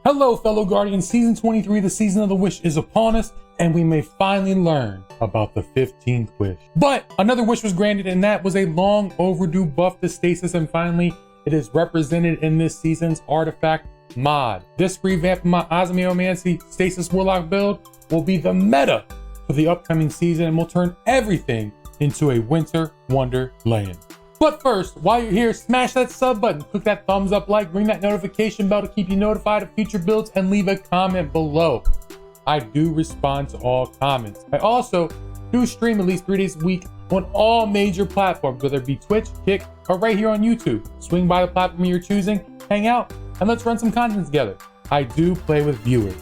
Hello fellow Guardians, season 23, the season of the wish is upon us, and we may finally learn about the 15th wish. But another wish was granted, and that was a long overdue buff to Stasis, and finally it is represented in this season's artifact mod. This revamped Osmiomancy Stasis Warlock build will be the meta for the upcoming season and will turn everything into a winter wonderland. But first, while you're here, smash that sub button, click that thumbs up like, ring that notification bell to keep you notified of future builds, and leave a comment below. I do respond to all comments. I also do stream at least 3 days a week on all major platforms, whether it be Twitch, Kick, or right here on YouTube. Swing by the platform you're choosing, hang out, and let's run some content together. I do play with viewers.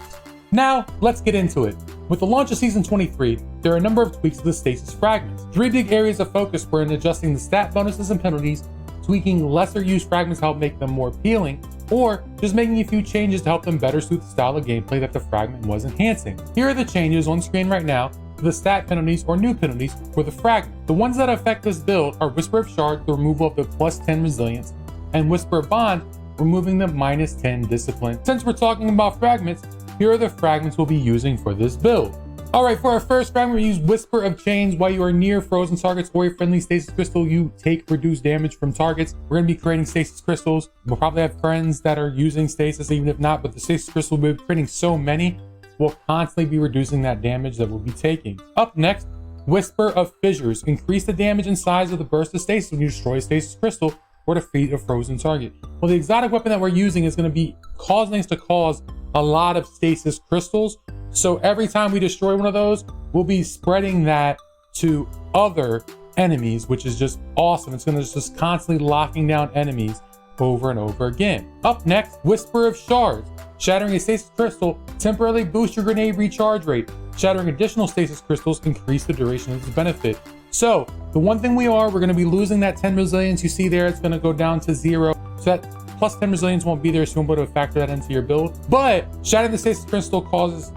Now, let's get into it. With the launch of Season 23, there are a number of tweaks to the Stasis Fragments. 3 big areas of focus were in adjusting the stat bonuses and penalties, tweaking lesser used fragments to help make them more appealing, or just making a few changes to help them better suit the style of gameplay that the fragment was enhancing. Here are the changes on screen right now to the stat penalties or new penalties for the fragment. The ones that affect this build are Whisper of Shards, the removal of the +10 resilience, and Whisper of Bond, removing the -10 discipline. Since we're talking about fragments, here are the fragments we'll be using for this build. Alright, for our first fragment, we use Whisper of Change. While you are near frozen targets or a friendly stasis crystal, you take reduced damage from targets. We're going to be creating stasis crystals. We'll probably have friends that are using stasis, even if not, but the stasis crystal will be creating so many, we'll constantly be reducing that damage that we'll be taking. Up next, Whisper of Fissures. Increase the damage and size of the burst of stasis when you destroy a stasis crystal or defeat a frozen target. Well, the exotic weapon that we're using is going to be causing us to cause a lot of stasis crystals. So every time we destroy one of those, we'll be spreading that to other enemies, which is just awesome. It's going to just constantly locking down enemies over and over again. Up next, Whisper of Shards. Shattering a stasis crystal temporarily boosts your grenade recharge rate. Shattering additional stasis crystals increase the duration of this benefit. So the one thing we're going to be losing that 10 resilience you see there. It's going to go down to 0. So that +10 resilience won't be there, so you won't be able to factor that into your build. But shattering the stasis crystal causes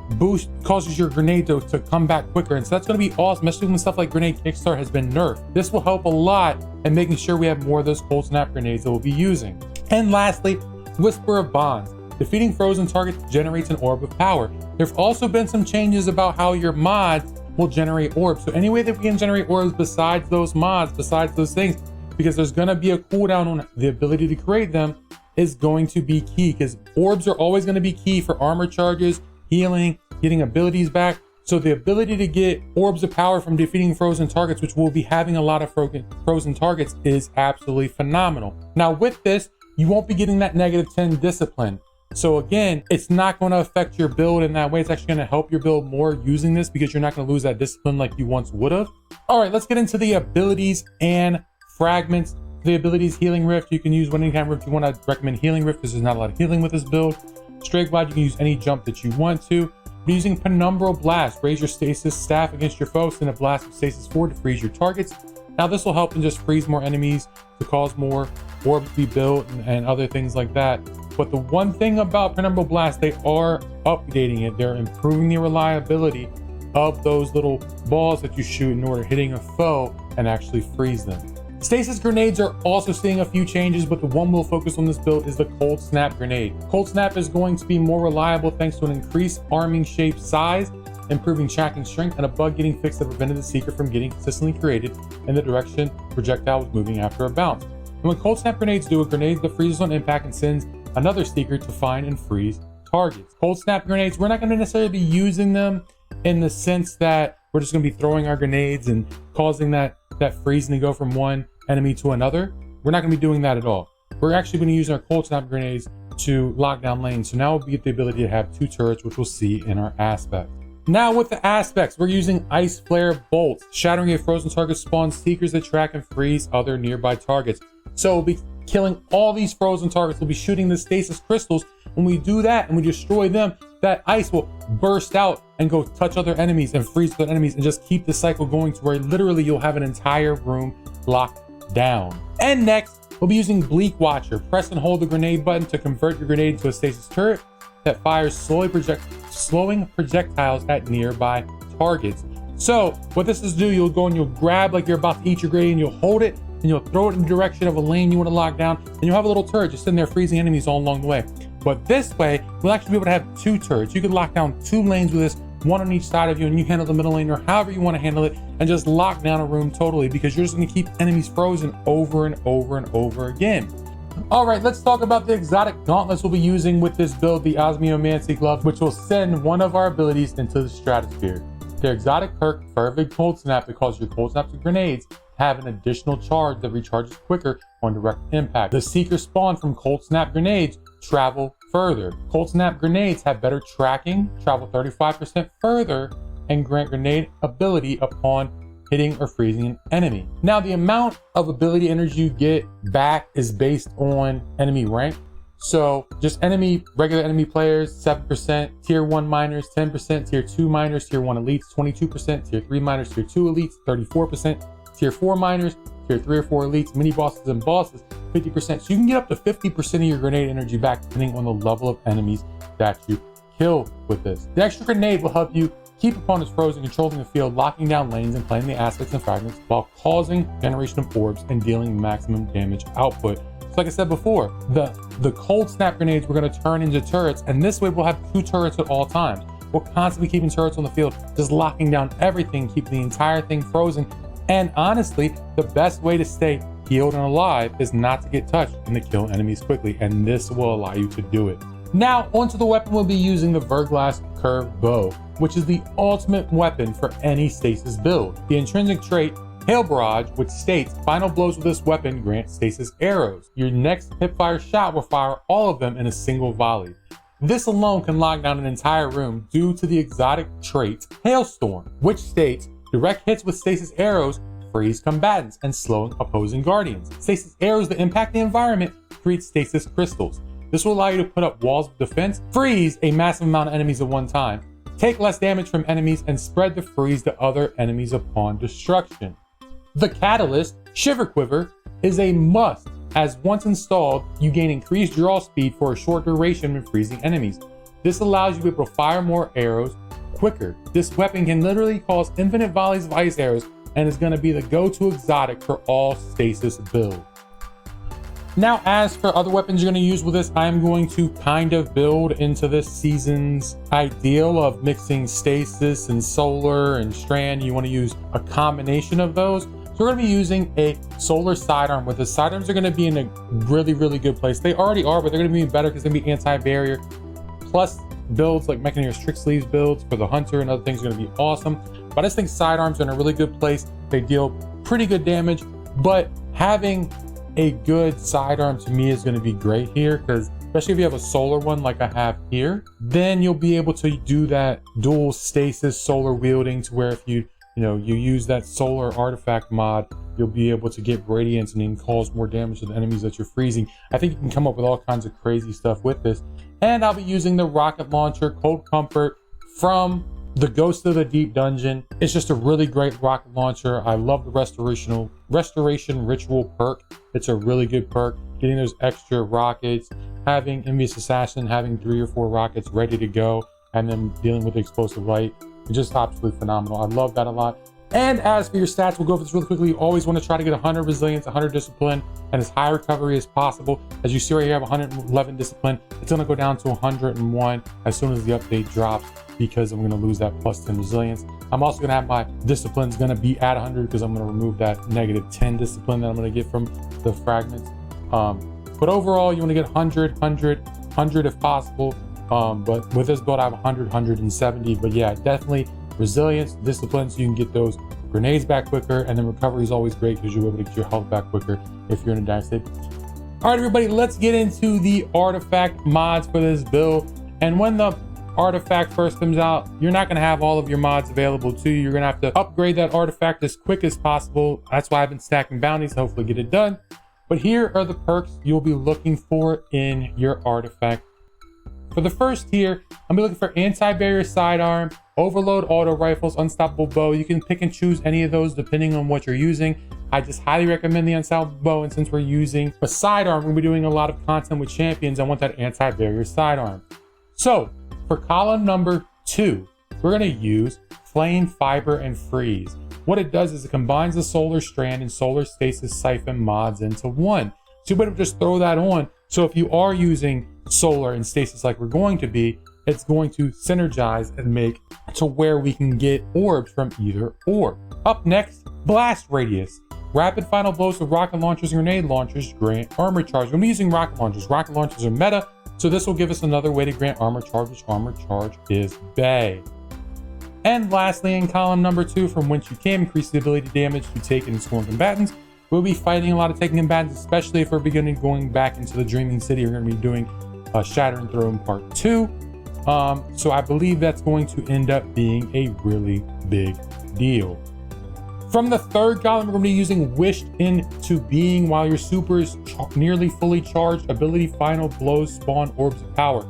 your grenade to come back quicker, and so that's going to be awesome, especially when stuff like grenade kickstart has been nerfed. This will help a lot in making sure we have more of those cold snap grenades that we'll be using. And lastly, Whisper of Bonds. Defeating frozen targets generates an orb of power. There have also been some changes about how your mods will generate orbs. So any way that we can generate orbs besides those mods, besides those things, because there's going to be a cooldown on the ability to create them, is going to be key, because orbs are always going to be key for armor charges, healing, getting abilities back. So the ability to get orbs of power from defeating frozen targets, which we'll be having a lot of frozen targets, is absolutely phenomenal. Now with this, you won't be getting that -10 discipline. So again, it's not going to affect your build in that way. It's actually going to help your build more using this, because you're not going to lose that discipline like you once would have. All right, let's get into the abilities and fragments. The abilities Healing Rift, you can use any kind of rift you want. to recommend Healing Rift because there's not a lot of healing with this build. Straight Glide, you can use any jump that you want to. But using _𝕝𝕝𝕋𝕝 Blast, raise your stasis staff against your foe, send a blast of stasis forward to freeze your targets. Now this will help and just freeze more enemies to cause more orbs to be built and other things like that. But the one thing about _𝕝𝕝𝕋𝕝 Blast, they are updating it. They're improving the reliability of those little balls that you shoot in order hitting a foe and actually freeze them. Stasis grenades are also seeing a few changes, but the one we'll focus on this build is the Cold Snap grenade. Cold Snap is going to be more reliable thanks to an increased arming shape size, improving tracking strength, and a bug getting fixed that prevented the seeker from getting consistently created in the direction projectile was moving after a bounce. And what Cold Snap grenades do, a grenade that freezes on impact and sends another seeker to find and freeze targets. Cold Snap grenades, we're not going to necessarily be using them in the sense that we're just going to be throwing our grenades and causing that freezing to go from one enemy to another. We're not going to be doing that at all. We're actually going to use our Cold Snap grenades to lock down lanes. So now we'll get the ability to have 2 turrets, which we'll see in our aspect. Now with the aspects, we're using Ice Flare Bolts. Shattering a frozen target spawns seekers that track and freeze other nearby targets. So we'll be killing all these frozen targets. We'll be shooting the stasis crystals. When we do that and we destroy them, that ice will burst out and go touch other enemies and freeze other enemies and just keep the cycle going to where literally you'll have an entire room locked down. And next, we'll be using Bleak Watcher. Press and hold the grenade button to convert your grenade into a stasis turret that fires slowing projectiles at nearby targets. So what this is do, you'll go and you'll grab like you're about to eat your grenade and you'll hold it and you'll throw it in the direction of a lane you want to lock down, and you'll have a little turret just sitting there freezing enemies all along the way. But this way, we'll actually be able to have 2 turrets. You could lock down 2 lanes with this, 1 on each side of you, and you handle the middle lane or however you want to handle it, and just lock down a room totally, because you're just going to keep enemies frozen over and over and over again. All right, let's talk about the exotic gauntlets we'll be using with this build, the Osmiomancy gloves, which will send one of our abilities into the stratosphere. The exotic perk, Fervent Cold Snap, that causes your cold snaps and grenades have an additional charge that recharges quicker on direct impact. The Seeker spawn from Cold Snap grenades travel further. Cold Snap grenades have better tracking, travel 35% further, and grant grenade ability upon hitting or freezing an enemy. Now, the amount of ability energy you get back is based on enemy rank. So just regular enemy players, 7%, tier 1 miners, 10%, tier 2 miners, tier 1 elites, 22%, tier 3 miners, tier 2 elites, 34%, tier 4 miners, tier 3 or 4 elites, mini bosses and bosses, 50%. So you can get up to 50% of your grenade energy back depending on the level of enemies that you kill with this. The extra grenade will help you keep opponents frozen, controlling the field, locking down lanes, and playing the aspects and fragments while causing generation of orbs and dealing maximum damage output. So like I said before, the cold snap grenades we're going to turn into turrets, and this way we'll have 2 turrets at all times. We're constantly keeping turrets on the field, just locking down everything, keeping the entire thing frozen. And honestly, the best way to stay healed and alive is not to get touched and to kill enemies quickly, and this will allow you to do it. Now, onto the weapon we'll be using, the Verglass curved bow, which is the ultimate weapon for any stasis build. The intrinsic trait, ℃𝕃𝕃𝕆𝕎, which states, final blows with this weapon grant stasis arrows. Your next hipfire shot will fire all of them in a single volley. This alone can lock down an entire room due to the exotic trait, Hailstorm, which states, direct hits with stasis arrows freeze combatants and slow opposing guardians. Stasis arrows that impact the environment create stasis crystals. This will allow you to put up walls of defense, freeze a massive amount of enemies at one time, take less damage from enemies, and spread the freeze to other enemies upon destruction. The catalyst, Shiver Quiver, is a must, as once installed, you gain increased draw speed for a short duration when freezing enemies. This allows you to be able to fire more arrows quicker. This weapon can literally cause infinite volleys of ice arrows and is going to be the go-to exotic for all stasis builds. Now, as for other weapons you're going to use with this, I'm going to kind of build into this season's ideal of mixing stasis and solar and strand. You want to use a combination of those. So we're going to be using a solar sidearm with this. Sidearms are going to be in a really, really good place. They already are, but they're going to be better because they're going to be anti-barrier. Plus, builds like Mechanier's Trick Sleeves builds for the Hunter and other things are going to be awesome. But I just think sidearms are in a really good place. They deal pretty good damage, but having a good sidearm to me is going to be great here, because especially if you have a solar one like I have here, then you'll be able to do that dual stasis solar wielding, to where if you use that solar artifact mod, you'll be able to get radiance and then cause more damage to the enemies that you're freezing. I think you can come up with all kinds of crazy stuff with this. And I'll be using the rocket launcher Cold Comfort from the Ghost of the Deep dungeon. It's just a really great rocket launcher. I love the restoration ritual perk. It's a really good perk. Getting those extra rockets, having Envious Assassin, having 3 or 4 rockets ready to go, and then dealing with the explosive light. It's just absolutely phenomenal. I love that a lot. And as for your stats, we'll go over this really quickly. You always want to try to get 100 resilience, 100 discipline, and as high recovery as possible. As you see right here, I have 111 discipline. It's going to go down to 101 as soon as the update drops, because I'm going to lose that plus 10 resilience. I'm also going to have my discipline's going to be at 100 because I'm going to remove that negative 10 discipline that I'm going to get from the fragments. But overall, you want to get 100, 100, 100 if possible. But with this build, I have 100, 170. But yeah, definitely resilience, discipline, so you can get those grenades back quicker, and then recovery is always great because you'll be able to get your health back quicker if you're in a dire state. All right, everybody, let's get into the artifact mods for this build. And when the artifact first comes out, you're not going to have all of your mods available to you. You're going to have to upgrade that artifact as quick as possible. That's why I've been stacking bounties to hopefully get it done. But here are the perks you'll be looking for in your artifact. For the first tier, I'm gonna be looking for anti-barrier sidearm, overload auto rifles, unstoppable bow. You can pick and choose any of those depending on what you're using. I just highly recommend the unstoppable bow, and since we're using a sidearm, we're gonna be doing a lot of content with champions. I want that anti-barrier sidearm. So for column number 2, we're gonna use Flame, Fiber, and Freeze. What it does is it combines the Solar Strand and Solar Stasis Siphon mods into one. So you're able to just throw that on. So if you are using solar and stasis like we're going to be, it's going to synergize and make to where we can get orbs from either orb. Up next, blast radius. Rapid final blows with rocket launchers and grenade launchers grant armor charge. We're using rocket launchers. Rocket launchers are meta, so this will give us another way to grant armor charge, which armor charge is Bay. And lastly, in column number 2, from whence you can increase the ability damage to take and scorn combatants. We'll be fighting a lot of taking combatants, especially if we're beginning going back into the Dreaming City. We're going to be doing Shatter and Throw in part 2. So I believe that's going to end up being a really big deal. From the third column, we're going to be using Wished into Being. While your super is nearly fully charged, ability final blows spawn orbs of power.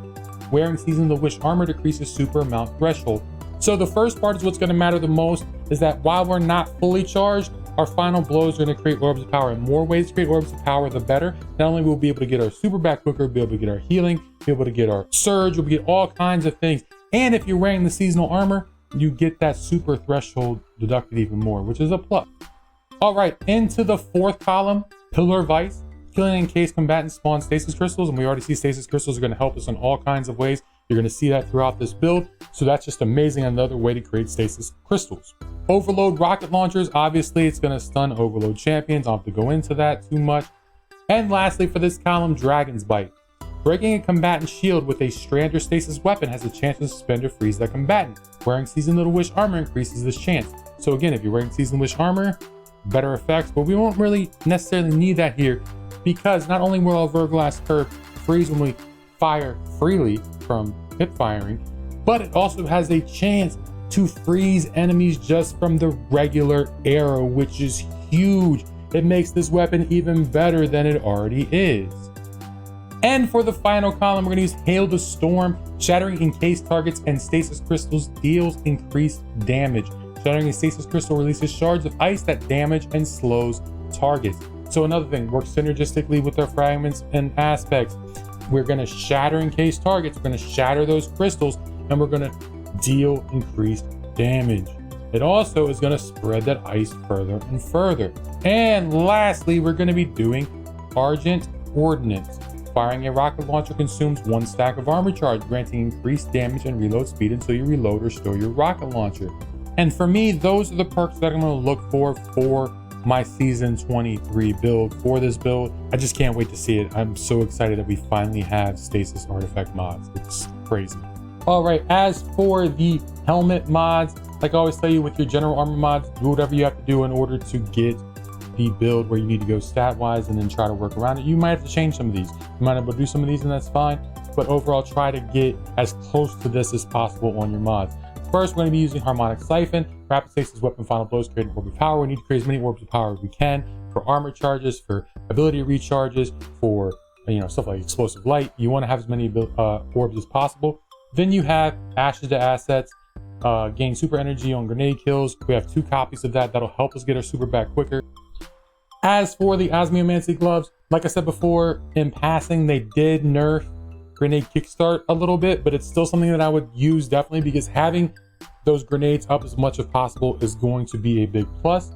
Wearing Season of the Wish armor decreases super amount threshold. So the first part is what's going to matter the most, is that while we're not fully charged, our final blows are going to create orbs of power. And more ways to create orbs of power, the better. Not only will we be able to get our super back quicker, be able to get our healing, be able to get our surge, we'll get all kinds of things. And if you're wearing the seasonal armor, you get that super threshold deducted even more, which is a plus. All right, into the fourth column, Pillar Vice. Killing encased combatants spawn stasis crystals, and we already see stasis crystals are going to help us in all kinds of ways. You're going to see that throughout this build, so that's just amazing. Another way to create stasis crystals. Overload rocket launchers. Obviously, it's going to stun overload champions. I don't have to go into that too much. And lastly, for this column, Dragon's Bite. Breaking a combatant shield with a strand or stasis weapon has a chance to suspend or freeze that combatant. Wearing Season of the Wish armor increases this chance. So again, if you're wearing Season of the Wish armor, better effects, but we won't really necessarily need that here, because not only will our Verglass curve freeze when we fire freely from hip firing, but it also has a chance to freeze enemies just from the regular arrow, which is huge. It makes this weapon even better than it already is. And for the final column, we're going to use Hail the Storm. Shattering encased targets and stasis crystals deals increased damage. Shattering a stasis crystal releases shards of ice that damage and slows targets. So another thing, works synergistically with our fragments and aspects. We're going to shatter encased targets, we're going to shatter those crystals, and we're going to deal increased damage. It also is going to spread that ice further and further. And lastly, we're going to be doing Argent Ordnance. Firing a rocket launcher consumes 1 stack of armor charge, granting increased damage and reload speed until you reload or store your rocket launcher. And for me, those are the perks that I'm going to look for my season 23 build. For this build, I just can't wait to see it. I'm so excited that we finally have stasis artifact mods. It's crazy. All right, as for the helmet mods, like I always tell you, with your general armor mods, do whatever you have to do in order to get the build where you need to go stat wise, and then try to work around it. You might have to change some of these. You might have to do some of these, and that's fine. But overall, try to get as close to this as possible on your mods. First, we're going to be using Harmonic Siphon. Rapid Stasis Weapon Final Blows create an orb of power. We need to create as many orbs of power as we can for armor charges, for ability recharges, for stuff like Explosive Light. You want to have as many orbs as possible. Then you have Ashes to Assets. Gain super energy on grenade kills. We have 2 copies of that. That'll help us get our super back quicker. As for the Osmiomancy gloves, like I said before, in passing, they did nerf grenade kickstart a little bit, but it's still something that I would use definitely, because having those grenades up as much as possible is going to be a big plus.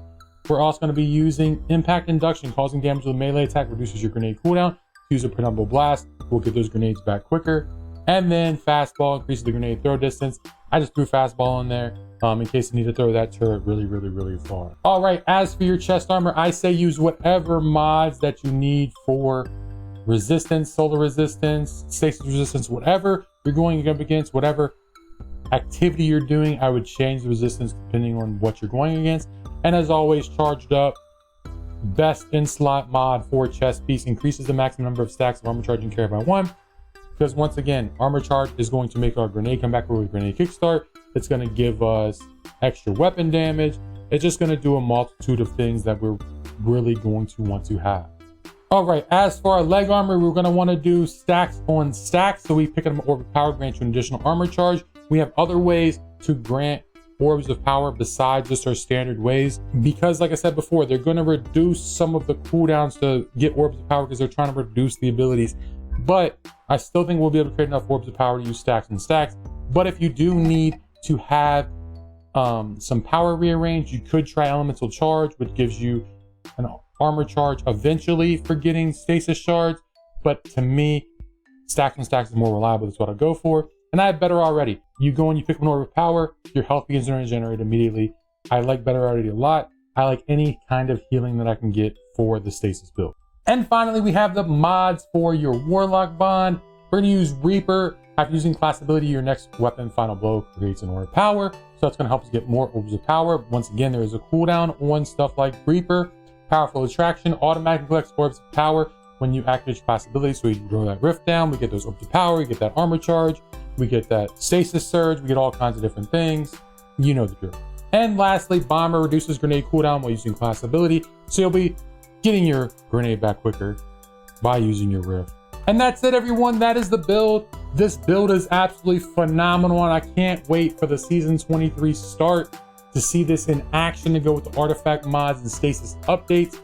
We're also going to be using Impact Induction. Causing damage with a melee attack reduces your grenade cooldown. Use a ℃𝕆𝕃𝕆 blast. We'll get those grenades back quicker. And then Fastball increases the grenade throw distance. I just threw Fastball in there in case you need to throw that turret really far. All right, as for your chest armor, I say use whatever mods that you need for resistance, solar resistance, stasis resistance, whatever you're going up against, whatever activity you're doing. I would change the resistance depending on what you're going against. And as always, charged up. Best in slot mod for chest piece increases the maximum number of stacks of armor charge and carry by 1. Because once again, armor charge is going to make our grenade come back with grenade kickstart. It's going to give us extra weapon damage. It's just going to do a multitude of things that we're really going to want to have. All right, as for our leg armor, we're going to want to do stacks on stacks. So we pick up an orb of power, grant you an additional armor charge. We have other ways to grant orbs of power besides just our standard ways, because like I said before, they're going to reduce some of the cooldowns to get orbs of power because they're trying to reduce the abilities. But I still think we'll be able to create enough orbs of power to use stacks and stacks. But if you do need to have some power rearranged, you could try Elemental Charge, which gives you an armor charge eventually for getting stasis shards. But to me, Stacks and Stacks is more reliable, that's what I go for. And I have Better Already. You go and you pick an order of power, your health begins to regenerate immediately. I like Better Already a lot. I like any kind of healing that I can get for the Stasis build. And finally, we have the mods for your Warlock bond. We're gonna use Reaper. After using class ability, your next weapon, Final Blow, creates an orb of power. So that's gonna help us get more orbs of power. Once again, there is a cooldown on stuff like Reaper. Powerful Attraction automatically collects orbs of power when you activate your class ability. So we throw that rift down, we get those orbs of power, we get that armor charge, we get that stasis surge, we get all kinds of different things. You know the drill. And lastly, Bomber reduces grenade cooldown while using class ability. So you'll be getting your grenade back quicker by using your rift. And that's it, everyone. That is the build. This build is absolutely phenomenal, and I can't wait for the season 23 start to see this in action, to go with the artifact mods and stasis updates.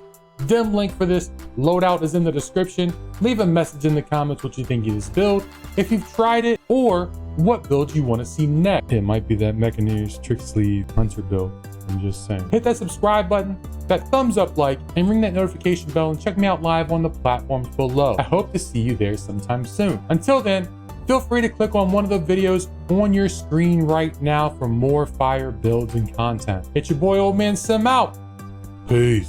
Dim link for this loadout is in the description. Leave a message in the comments what you think of this build, if you've tried it, or what build you want to see next. It might be that ℃𝕃𝕃𝕆𝕎 Hunter build. I'm just saying. Hit that subscribe button, that thumbs up like, and ring that notification bell, and check me out live on the platforms below. I hope to see you there sometime soon. Until then, feel free to click on one of the videos on your screen right now for more fire builds and content. It's your boy Old Man Sim out. Peace.